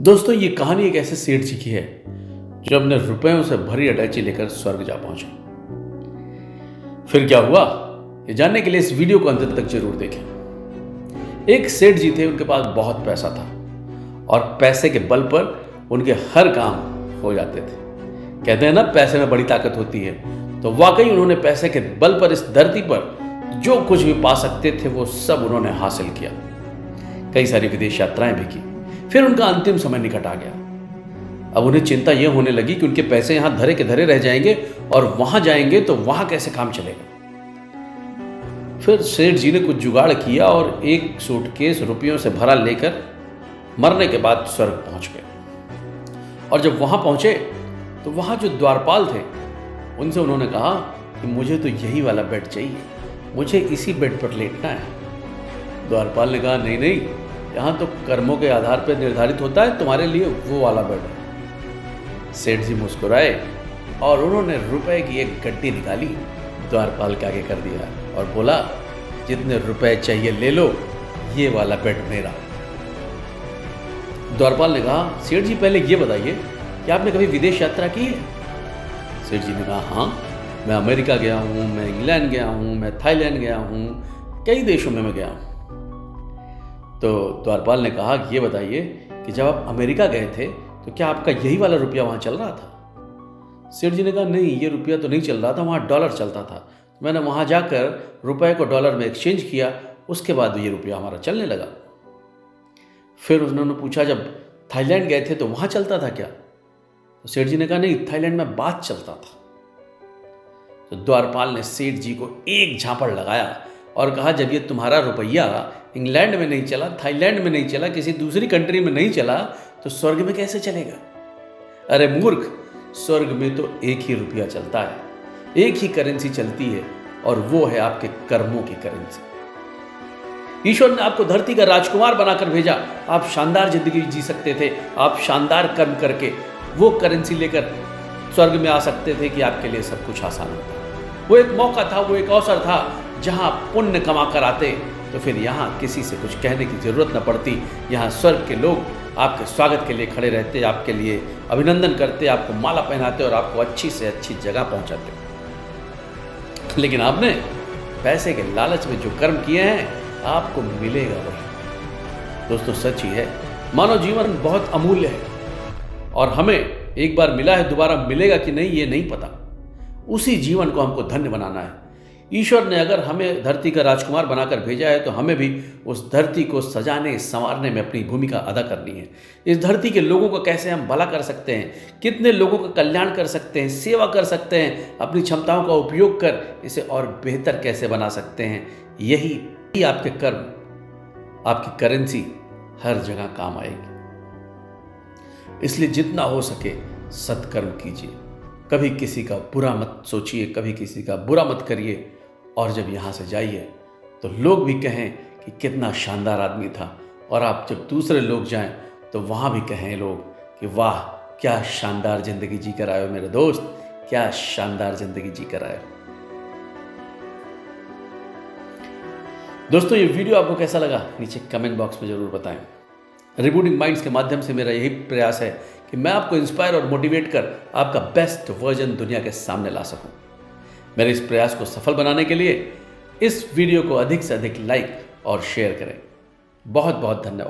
दोस्तों ये कहानी एक ऐसे सेठ जी की है जो अपने रुपयों से भरी अटैची लेकर स्वर्ग जा पहुंचे। फिर क्या हुआ ये जानने के लिए इस वीडियो को अंत तक जरूर देखें। एक सेठ जी थे, उनके पास बहुत पैसा था और पैसे के बल पर उनके हर काम हो जाते थे। कहते हैं ना, पैसे में बड़ी ताकत होती है। तो वाकई उन्होंने पैसे के बल पर इस धरती पर जो कुछ भी पा सकते थे वो सब उन्होंने हासिल किया। कई सारी विदेश यात्राएं भी की। फिर उनका अंतिम समय निकट आ गया। अब उन्हें चिंता यह होने लगी कि उनके पैसे यहां धरे के धरे रह जाएंगे और वहां जाएंगे तो वहां कैसे काम चलेगा। फिर सेठ जी ने कुछ जुगाड़ किया और एक सूटकेस रुपयों से भरा लेकर मरने के बाद स्वर्ग पहुंच गए। और जब वहां पहुंचे तो वहां जो द्वारपाल थे उनसे उन्होंने कहा कि मुझे तो यही वाला बेड चाहिए, मुझे इसी बेड पर लेटना है। द्वारपाल ने कहा नहीं नहीं, यहाँ तो कर्मों के आधार पर निर्धारित होता है, तुम्हारे लिए वो वाला बेड है। सेठ जी मुस्कुराए और उन्होंने रुपए की एक गड्डी निकाली, द्वारपाल के आगे कर दिया और बोला जितने रुपए चाहिए ले लो, ये वाला बेड मेरा। द्वारपाल ने कहा सेठ जी पहले ये बताइए कि आपने कभी विदेश यात्रा की है? सेठ जी ने कहा हाँ, मैं अमेरिका गया हूँ, मैं इंग्लैंड गया हूँ, मैं थाईलैंड गया हूँ, कई देशों में मैं गया हूँ। तो द्वारपाल ने कहा ये बताइए कि जब आप अमेरिका गए थे तो क्या आपका यही वाला रुपया वहाँ चल रहा था? सेठ जी ने कहा नहीं, ये रुपया तो नहीं चल रहा था, वहाँ डॉलर चलता था। मैंने वहाँ जाकर रुपए को डॉलर में एक्सचेंज किया, उसके बाद ये रुपया हमारा चलने लगा। फिर उन्होंने पूछा जब थाईलैंड गए थे तो वहाँ चलता था क्या? तो सेठ जी ने कहा नहीं, थाईलैंड में बात चलता था। तो द्वारपाल ने सेठ जी को एक झापड़ लगाया और कहा जब ये तुम्हारा रुपया इंग्लैंड में नहीं चला, थाईलैंड में नहीं चला, किसी दूसरी कंट्री में नहीं चला, तो स्वर्ग में कैसे चलेगा? अरे मूर्ख, स्वर्ग में तो एक ही रुपया चलता है, एक ही करेंसी चलती है और वो है आपके कर्मों की करेंसी। ईश्वर ने आपको धरती का राजकुमार बनाकर भेजा। आप शानदार जिंदगी जी सकते थे, आप शानदार कर्म करके वो करेंसी लेकर स्वर्ग में आ सकते थे कि आपके लिए सब कुछ आसान होता। वो एक मौका था, वो एक अवसर था जहां पुण्य कमा कर आते तो फिर यहाँ किसी से कुछ कहने की जरूरत न पड़ती। यहाँ स्वर्ग के लोग आपके स्वागत के लिए खड़े रहते, आपके लिए अभिनंदन करते, आपको माला पहनाते और आपको अच्छी से अच्छी जगह पहुंचाते। लेकिन आपने पैसे के लालच में जो कर्म किए हैं, आपको मिलेगा वही। दोस्तों सच ही है, मानव जीवन बहुत अमूल्य है और हमें एक बार मिला है, दोबारा मिलेगा कि नहीं ये नहीं पता। उसी जीवन को हमको धन्य बनाना है। ईश्वर ने अगर हमें धरती का राजकुमार बनाकर भेजा है तो हमें भी उस धरती को सजाने संवारने में अपनी भूमिका अदा करनी है। इस धरती के लोगों को कैसे हम भला कर सकते हैं, कितने लोगों का कल्याण कर सकते हैं, सेवा कर सकते हैं, अपनी क्षमताओं का उपयोग कर इसे और बेहतर कैसे बना सकते हैं, यही आपके कर्म, आपकी करेंसी हर जगह काम आएगी। इसलिए जितना हो सके सत्कर्म कीजिए, कभी किसी का बुरा मत सोचिए, कभी किसी का बुरा मत करिए और जब यहाँ से जाइए तो लोग भी कहें कि कितना शानदार आदमी था, और आप जब दूसरे लोग जाएं तो वहाँ भी कहें लोग कि वाह क्या शानदार ज़िंदगी जी कर आए हो मेरे दोस्त, क्या शानदार ज़िंदगी जी कर आए हो। दोस्तों ये वीडियो आपको कैसा लगा नीचे कमेंट बॉक्स में ज़रूर बताएं। रिबूटिंग माइंड्स के माध्यम से मेरा यही प्रयास है कि मैं आपको इंस्पायर और मोटिवेट कर आपका बेस्ट वर्जन दुनिया के सामने ला सकूं। मेरे इस प्रयास को सफल बनाने के लिए इस वीडियो को अधिक से अधिक लाइक और शेयर करें। बहुत बहुत धन्यवाद।